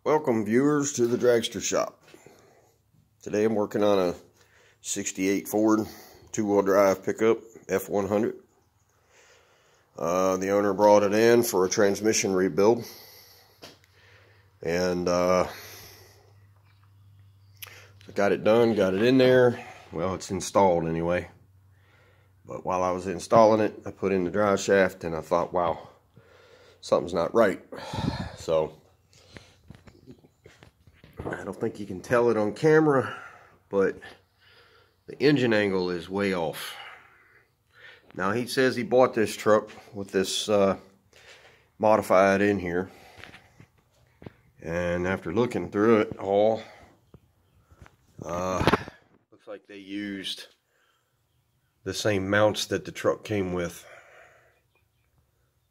Welcome viewers to the Dragster Shop. Today I'm working on a 68 Ford two-wheel drive pickup F100. The owner brought it in for a transmission rebuild, and I got it done, got it in there. Well, it's installed anyway, but while I was installing it, I put in the drive shaft and I thought, wow, something's not right. So I don't think you can tell it on camera, but the engine angle is way off. Now, he says he bought this truck with this modified in here, and after looking through it all, looks like they used the same mounts that the truck came with.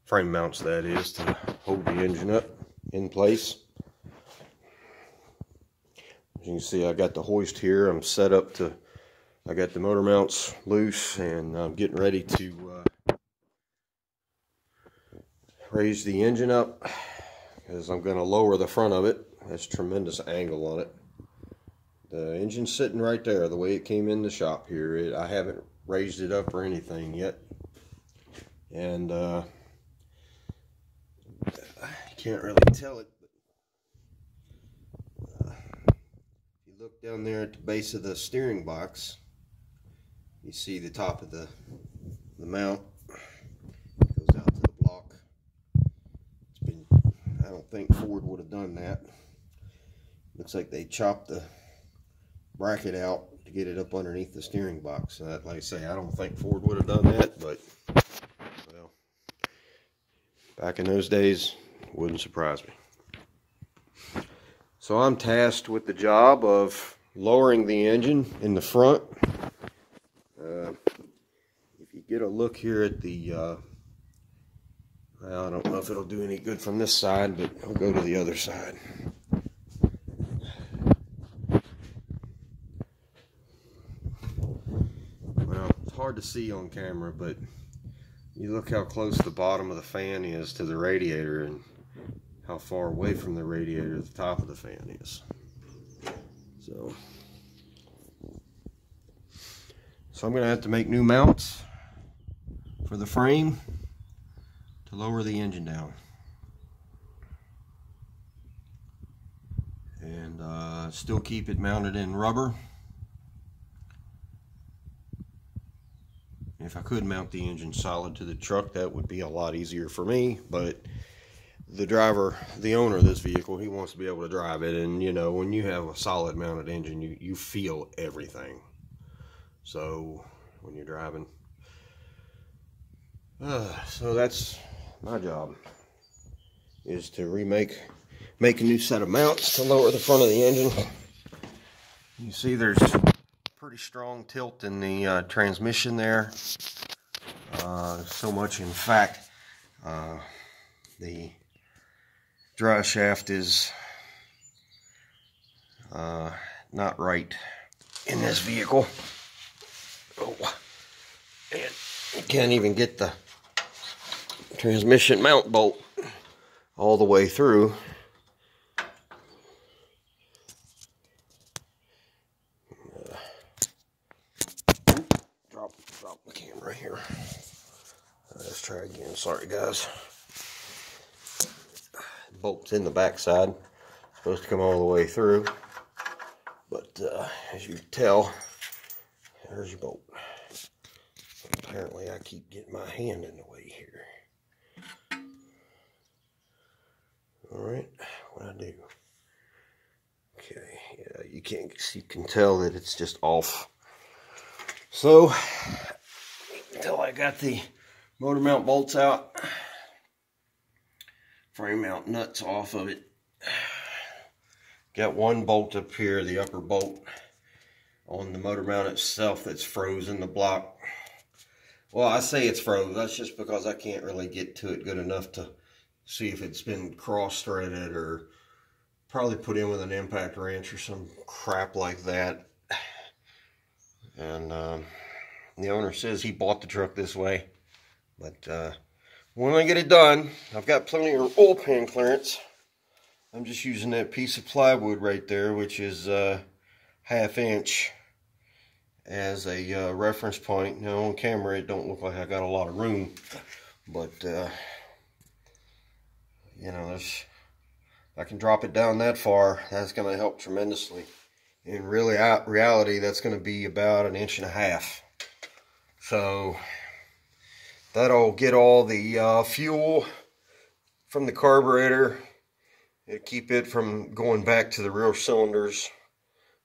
Frame mounts, that is, to hold the engine up in place. As you can see, I got the hoist here. I'm set up to, I got the motor mounts loose, and I'm getting ready to raise the engine up, because I'm going to lower the front of it. That's a tremendous angle on it. The engine's sitting right there the way it came in the shop here. I haven't raised it up or anything yet, and I can't really tell it. Look down there at the base of the steering box, you see the top of the mount goes out to the block. I don't think Ford would have done that. Looks like they chopped the bracket out to get it up underneath the steering box. Like I say, I don't think Ford would have done that, but well, back in those days, it wouldn't surprise me. So I'm tasked with the job of lowering the engine in the front. If you get a look here at the, well, I don't know if it'll do any good from this side, but I'll go to the other side. Well, it's hard to see on camera, but you look how close the bottom of the fan is to the radiator, and how far away from the radiator the top of the fan is. So I'm going to have to make new mounts for the frame to lower the engine down. And still keep it mounted in rubber. If I could mount the engine solid to the truck, that would be a lot easier for me, but the driver, the owner of this vehicle, he wants to be able to drive it, and you know, when you have a solid mounted engine, you feel everything. So when you're driving, so that's my job, is to make a new set of mounts to lower the front of the engine. You see there's pretty strong tilt in the transmission there, so much in fact the drive shaft is not right in this vehicle. Oh, and you can't even get the transmission mount bolt all the way through. Drop the camera here. Let's try again. Sorry, guys. Bolt's in the back side, supposed to come all the way through, but as you can tell, there's your bolt. Apparently I keep getting my hand in the way here. Alright, what I do? Okay, yeah, you can tell that it's just off. So until I got the motor mount bolts out, frame mount nuts off of it. Got one bolt up here, the upper bolt on the motor mount itself, that's frozen the block. Well, I say it's froze. That's just because I can't really get to it good enough to see if it's been cross-threaded or probably put in with an impact wrench or some crap like that. And the owner says he bought the truck this way, but when I get it done, I've got plenty of oil pan clearance I'm just using that piece of plywood right there, which is 1/2 inch, as a reference point. Now on camera it don't look like I got a lot of room, but you know, if I can drop it down that far, that's going to help tremendously. In reality, that's going to be about 1.5 inches. So that'll get all the fuel from the carburetor. It'll keep it from going back to the rear cylinders,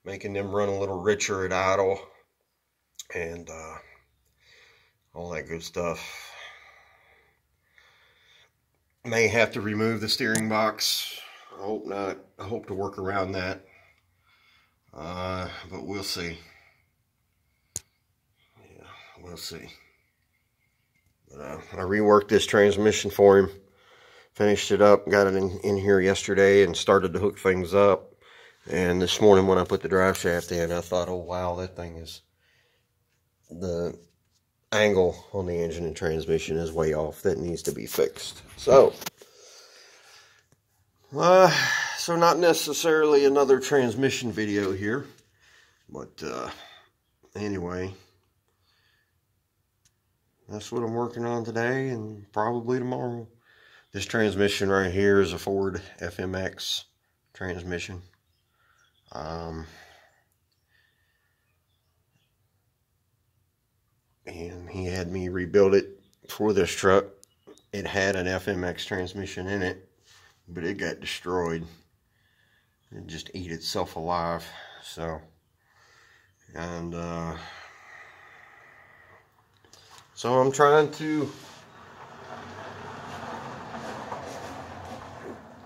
making them run a little richer at idle, and all that good stuff. May have to remove the steering box. I hope not. I hope to work around that. But we'll see. Yeah, we'll see. But I reworked this transmission for him. Finished it up, got it in here yesterday and started to hook things up. And this morning when I put the drive shaft in, I thought, oh wow, that thing is, the angle on the engine and transmission is way off. That needs to be fixed. So not necessarily another transmission video here, but anyway, that's what I'm working on today and probably tomorrow. This transmission right here is a Ford FMX transmission. And he had me rebuild it for this truck. It had an FMX transmission in it, but it got destroyed. It just ate itself alive. So, and so I'm trying to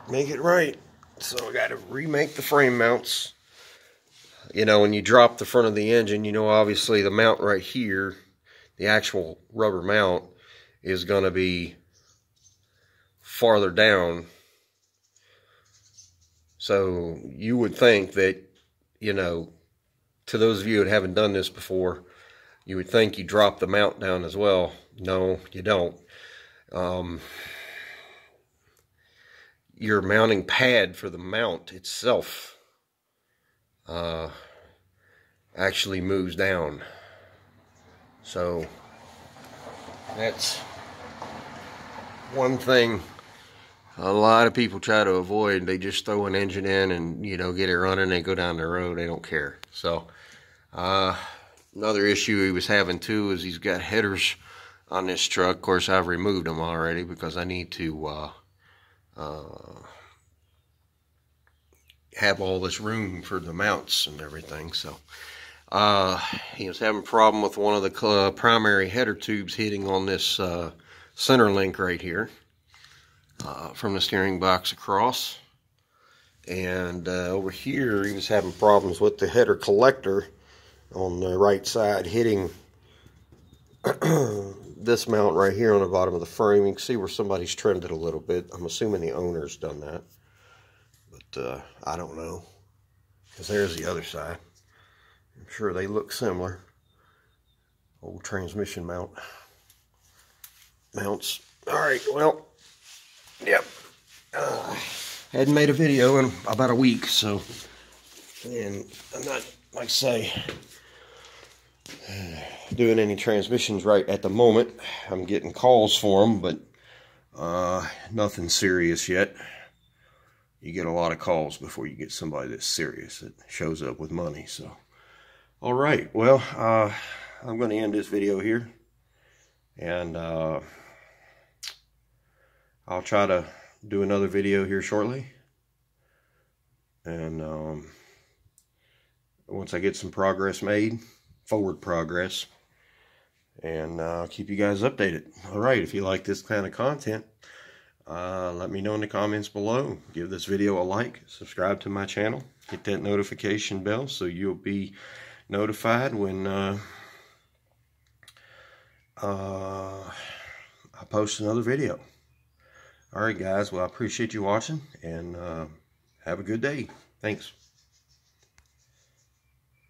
make it right. So I got to remake the frame mounts. You know, when you drop the front of the engine, you know, obviously the mount right here, the actual rubber mount, is going to be farther down. So you would think that, you know, to those of you that haven't done this before, you would think you drop the mount down as well. No, you don't. Your mounting pad for the mount itself actually moves down. So that's one thing a lot of people try to avoid. They just throw an engine in and, you know, get it running. They go down the road. They don't care. So another issue he was having too is he's got headers on this truck. Of course, I've removed them already because I need to have all this room for the mounts and everything. So he was having a problem with one of the primary header tubes hitting on this center link right here from the steering box across. And over here he was having problems with the header collector on the right side hitting this mount right here on the bottom of the frame. You can see where somebody's trimmed it a little bit. I'm assuming the owner's done that, but I don't know, because there's the other side. I'm sure they look similar. Old transmission mounts. Alright, well, yep. Hadn't made a video in about a week, so, and I'm not, like I say, doing any transmissions right at the moment. I'm getting calls for them, but nothing serious yet. You get a lot of calls before you get somebody that's serious that shows up with money. So, all right, well, I'm going to end this video here, and I'll try to do another video here shortly, and once I get some progress made, forward progress, and I'll keep you guys updated. All right, if you like this kind of content, let me know in the comments below. Give this video a like, subscribe to my channel, hit that notification bell so you'll be notified when I post another video. All right, guys, well, I appreciate you watching, and have a good day. Thanks.